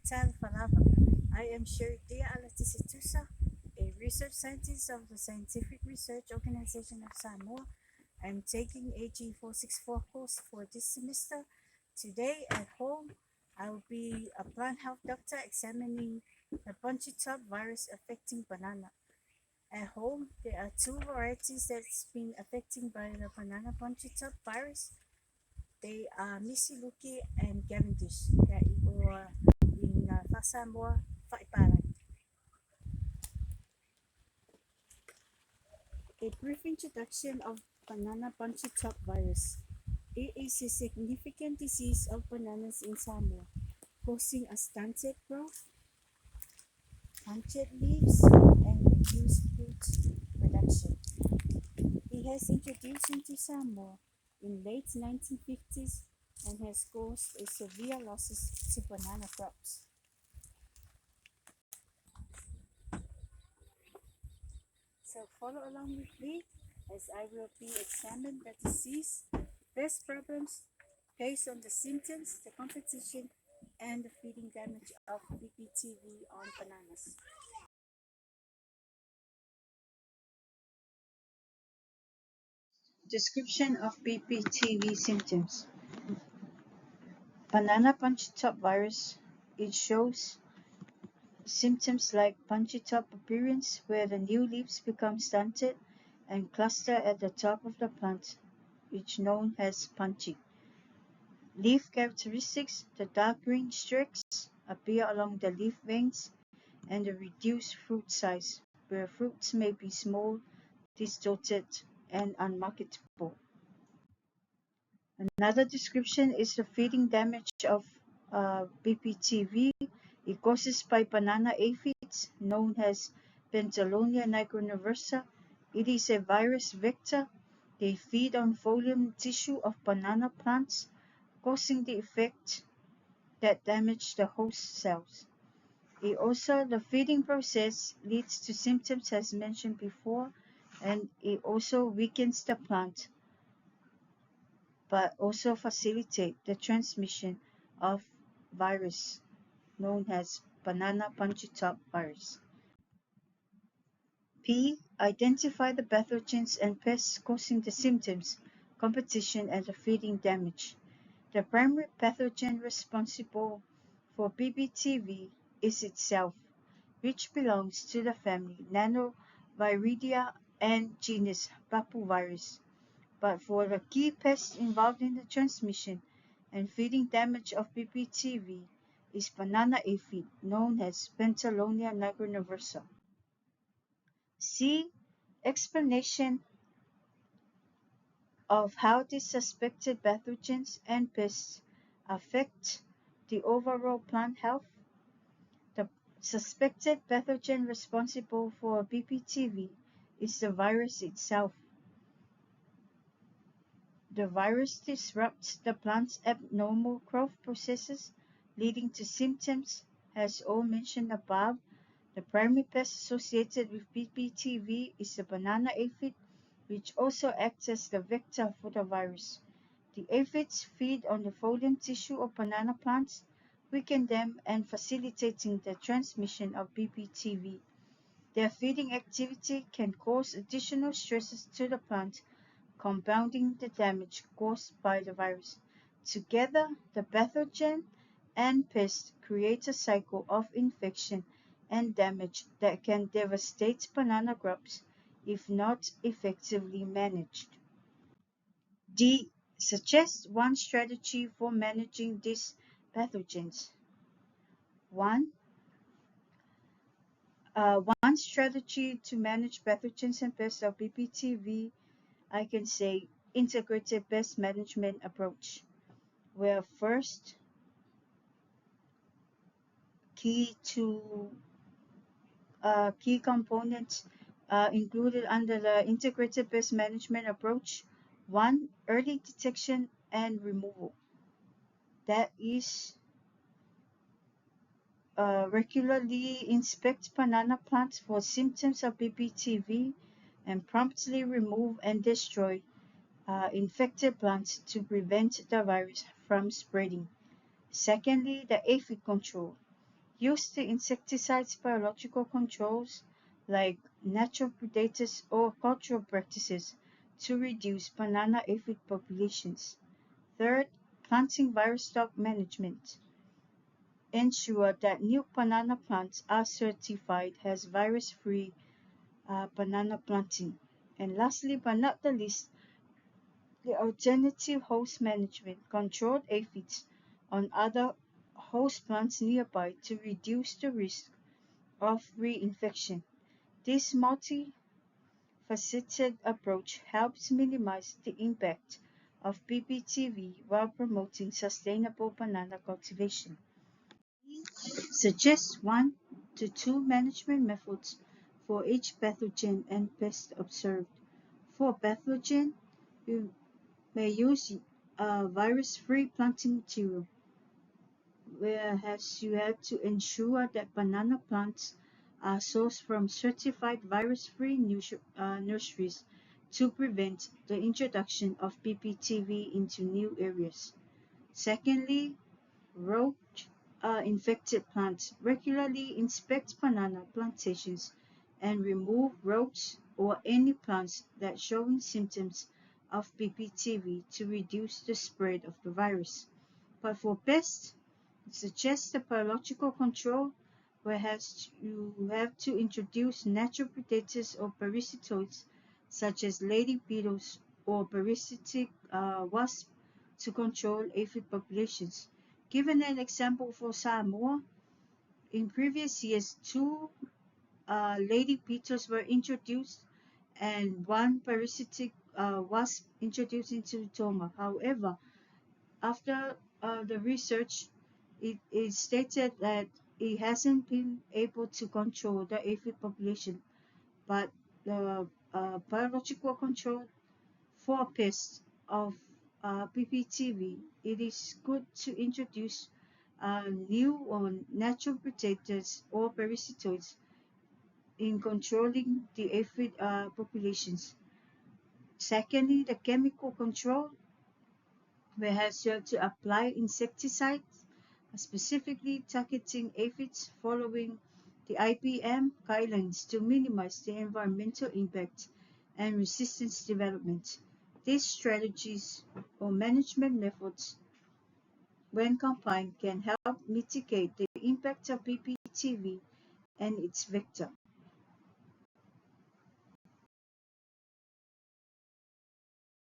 Tal Falava. I am Sherdia Alatisitusa, a research scientist of the Scientific Research Organization of Samoa. I'm taking AG464 course for this semester. Today at home, I'll be a plant health doctor examining the punchy top virus affecting banana. At home, there are two varieties that's been affected by the banana punchy top virus. They are Misiluki and Cavendish. Kaya or in Fasamoa, Faipalan. A brief introduction of banana punchy top virus. It is a significant disease of bananas in Samoa, causing a stunted growth, punctured leaves, and reduced fruit production. It has introduced into Samoa in late 1950s and has caused a severe losses to banana crops. So follow along with me as I will be examining the disease, best problems based on the symptoms, the competition, and the feeding damage of BPTV on bananas. Description of BPTV symptoms. Banana punchy top virus. It shows symptoms like punchy top appearance where the new leaves become stunted and cluster at the top of the plant, which known as punchy. Leaf characteristics: the dark green streaks appear along the leaf veins and the reduced fruit size, where fruits may be small, distorted, and unmarketable. Another description is the feeding damage of BPTV. It causes by banana aphids known as Pentalonia nigroniversa. It is a virus vector. They feed on phloem tissue of banana plants, causing the effect that damage the host cells. The feeding process leads to symptoms as mentioned before, and it also weakens the plant, but also facilitate the transmission of virus known as banana punchy top virus. P. Identify the pathogens and pests causing the symptoms, competition, and the feeding damage. The primary pathogen responsible for BBTV is itself, which belongs to the family Nanoviridia and genus Papuvirus. But for the key pests involved in the transmission and feeding damage of BBTV is banana aphid known as Pentalonia nigroniversa. C. Explanation of how these suspected pathogens and pests affect the overall plant health. The suspected pathogen responsible for BPTV is the virus itself. The virus disrupts the plant's abnormal growth processes, leading to symptoms as all mentioned above. The primary pest associated with BPTV is the banana aphid, which also acts as the vector for the virus. The aphids feed on the phloem tissue of banana plants, weaken them and facilitating the transmission of BPTV. Their feeding activity can cause additional stresses to the plant, compounding the damage caused by the virus. Together, the pathogen and pest create a cycle of infection and damage that can devastate banana crops if not effectively managed. D. Suggest one strategy for managing these pathogens. One, one strategy to manage pathogens and pests of BPTV, I can say integrated pest management approach, where first key to key components included under the integrated pest management approach. One, early detection and removal. That is regularly inspect banana plants for symptoms of BPTV and promptly remove and destroy infected plants to prevent the virus from spreading. Secondly, the aphid control. Use the insecticides biological controls like natural predators or cultural practices to reduce banana aphid populations. Third, planting virus stock management. Ensure that new banana plants are certified as virus-free banana planting. And lastly, but not the least, the alternative host management. Controlled aphids on other host plants nearby to reduce the risk of reinfection. This multifaceted approach helps minimize the impact of PPTV while promoting sustainable banana cultivation. Suggest 1 to 2 management methods for each pathogen and pest observed. For pathogen, you may use virus-free planting material, whereas you have to ensure that banana plants are sourced from certified virus-free nurseries to prevent the introduction of PPTV into new areas. Secondly, roach infected plants. Regularly inspect banana plantations and remove roach or any plants that showing symptoms of PPTV to reduce the spread of the virus. But for pests, it suggests a biological control, whereas you have to introduce natural predators or parasitoids such as lady beetles or parasitic wasps to control aphid populations. Given an example for Samoa, in previous years, two lady beetles were introduced and one parasitic wasp introduced into Tonga. However, after the research, it is stated that it hasn't been able to control the aphid population, but the biological control for pests of PPTV, it is good to introduce new or natural predators or parasitoids in controlling the aphid populations. Secondly, the chemical control, whereas you have to apply insecticides, specifically targeting aphids following the IPM guidelines to minimize the environmental impact and resistance development. These strategies or management methods, when combined, can help mitigate the impact of PPTV and its vector.